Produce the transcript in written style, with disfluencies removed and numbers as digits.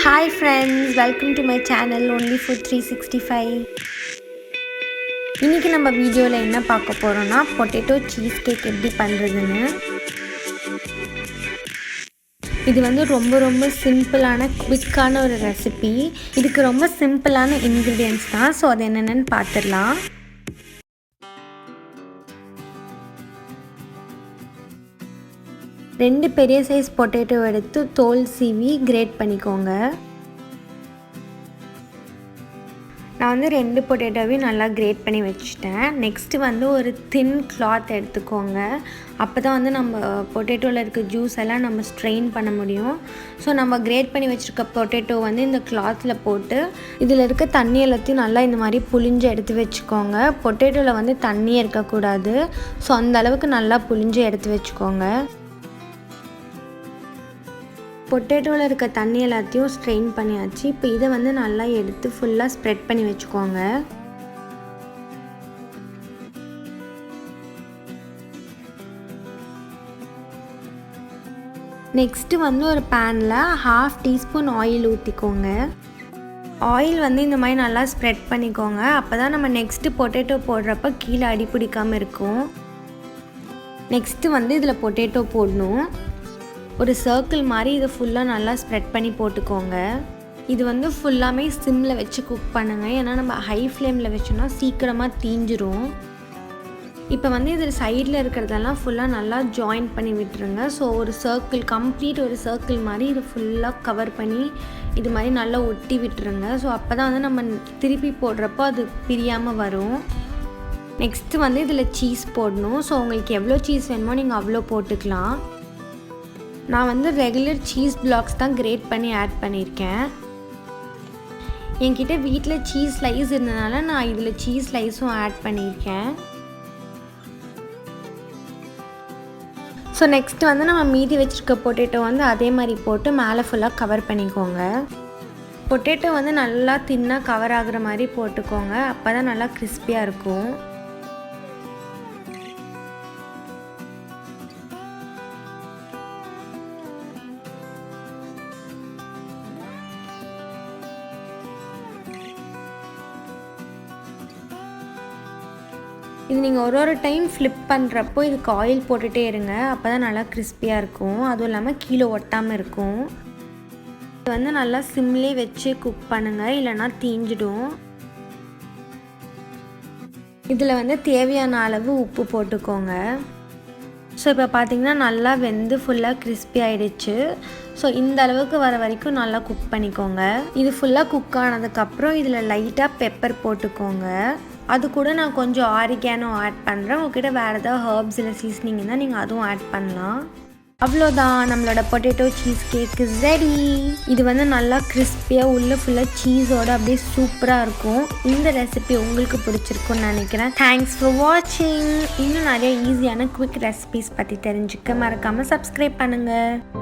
Hi friends, welcome to my channel Only for 365. இன்னைக்கு நம்ம வீடியோல என்ன பார்க்க போறோம்னா பொட்டேட்டோ சீஸ் கேக் எப்படி பண்றதுன்னு. இது வந்து ரொம்ப சிம்பிளான குவிக்கான ஒரு ரெசிபி. இதுக்கு ரொம்ப சிம்பிளான இன்கிரிடியன்ட்ஸ் தான். சோ அது என்னன்னு பார்த்திடலாம். 2 பெரிய சைஸ் பொட்டேட்டோ எடுத்து தோல் சீவி கிரேட் பண்ணிக்கோங்க. நான் வந்து 2 பொட்டேட்டோவையும் நல்லா கிரேட் பண்ணி வச்சுட்டேன். நெக்ஸ்ட்டு வந்து ஒரு தின் கிளாத் எடுத்துக்கோங்க. அப்போ தான் வந்து நம்ம பொட்டேட்டோவில் இருக்க ஜூஸ் எல்லாம் நம்ம ஸ்ட்ரெயின் பண்ண முடியும். ஸோ நம்ம கிரேட் பண்ணி வச்சுருக்க பொட்டேட்டோ வந்து இந்த கிளாத்தில் போட்டு இதில் இருக்க தண்ணி எல்லாத்தையும் நல்லா இந்த மாதிரி புழிஞ்சு எடுத்து வச்சுக்கோங்க. பொட்டேட்டோவில் வந்து தண்ணியே இருக்கக்கூடாது. ஸோ அந்த அளவுக்கு நல்லா புழிஞ்சு எடுத்து வச்சுக்கோங்க. பொட்டேட்டோவில் இருக்க தண்ணி எல்லாத்தையும் ஸ்ட்ரெயின் பண்ணியாச்சு. இப்போ இதை வந்து நல்லா எடுத்து ஃபுல்லாக ஸ்ப்ரெட் பண்ணி வச்சுக்கோங்க. நெக்ஸ்ட்டு வந்து ஒரு பேனில் 1/2 டீஸ்பூன் ஆயில் ஊற்றிக்கோங்க. ஆயில் வந்து இந்த மாதிரி நல்லா ஸ்ப்ரெட் பண்ணிக்கோங்க. அப்போ தான் நம்ம நெக்ஸ்ட்டு பொட்டேட்டோ போடுறப்ப கீழே அடி பிடிக்காமல் இருக்கும். நெக்ஸ்ட்டு வந்து இதில் பொட்டேட்டோ போடணும். ஒரு சர்க்கிள் மாதிரி இதை ஃபுல்லாக நல்லா ஸ்ப்ரெட் பண்ணி போட்டுக்கோங்க. இது வந்து ஃபுல்லாமே சிம்மில் வச்சு குக் பண்ணுங்கள். ஏன்னா நம்ம ஹை ஃப்ளேமில் வச்சோன்னா சீக்கிரமாக தீஞ்சிரும். இப்போ வந்து இதில் சைடில் இருக்கிறதெல்லாம் ஃபுல்லாக நல்லா ஜாயின் பண்ணி விட்டுருங்க. ஸோ ஒரு சர்க்கிள் கம்ப்ளீட் ஒரு சர்க்கிள் மாதிரி இது ஃபுல்லாக கவர் பண்ணி இது மாதிரி நல்லா ஒட்டி விட்டுருங்க. ஸோ அப்போ தான் வந்து நம்ம திருப்பி போடுறப்போ அது பிரியாமல் வரும். நெக்ஸ்ட்டு வந்து இதில் சீஸ் போடணும். ஸோ உங்களுக்கு எவ்வளோ சீஸ் வேணுமோ நீங்கள் அவ்வளோ போட்டுக்கலாம். நான் வந்து ரெகுலர் சீஸ் பிளாக்ஸ் தான் கிரேட் பண்ணி ஆட் பண்ணியிருக்கேன். என்கிட்ட வீட்டில் சீஸ் ஸ்லைஸ் இருந்ததுனால நான் இதில் சீஸ் ஸ்லைஸும் ஆட் பண்ணியிருக்கேன். ஸோ நெக்ஸ்ட் வந்து நம்ம மீதி வச்சுருக்க பொட்டேட்டோ வந்து அதே மாதிரி போட்டு மேலே ஃபுல்லாக கவர் பண்ணிக்கோங்க. பொட்டேட்டோ வந்து நல்லா தின்னாக கவர் ஆகுற மாதிரி போட்டுக்கோங்க. அப்போ தான் நல்லா கிறிஸ்பியாக இருக்கும். இது நீங்கள் ஒரு டைம் ஃப்ளிப் பண்ணுறப்போ இதுக்கு ஆயில் போட்டுகிட்டே இருங்க. அப்போ தான் நல்லா கிறிஸ்பியாக இருக்கும். அதுவும் இல்லாமல் கீழே ஒட்டாமல் இருக்கும். இது வந்து நல்லா சிம்லே வச்சு குக் பண்ணுங்கள், இல்லைனா தீஞ்சிடும். இதில் வந்து தேவையான அளவு உப்பு போட்டுக்கோங்க. ஸோ இப்போ பார்த்திங்கன்னா நல்லா வெந்து ஃபுல்லாக கிறிஸ்பி ஆகிடுச்சு. ஸோ இந்த அளவுக்கு வர வரைக்கும் நல்லா குக் பண்ணிக்கோங்க. இது ஃபுல்லாக குக் ஆனதுக்கப்புறம் இதில் லைட்டாக பெப்பர் போட்டுக்கோங்க. அது கூட நான் கொஞ்சம் ஆரிகானோ ஆட் பண்ணுறேன். உங்கள்கிட்ட வேறு ஏதாவது ஹர்ப்ஸ் இல்லை சீசனிங் இருந்தால் நீங்கள் அதுவும் ஆட் பண்ணலாம். அவ்வளோதான், நம்மளோட potato cheese cake is ready. இது வந்து நல்லா கிறிஸ்பியாக உள்ள ஃபுல்லாக சீஸோடு அப்படியே சூப்பராக இருக்கும். இந்த ரெசிபி உங்களுக்கு பிடிச்சிருக்குன்னு நினைக்கிறேன். தேங்க்ஸ் ஃபார் வாட்சிங். இன்னும் நிறைய ஈஸியான குவிக் ரெசிபிஸ் பற்றி தெரிஞ்சுக்க மறக்காமல் சப்ஸ்கிரைப் பண்ணுங்கள்.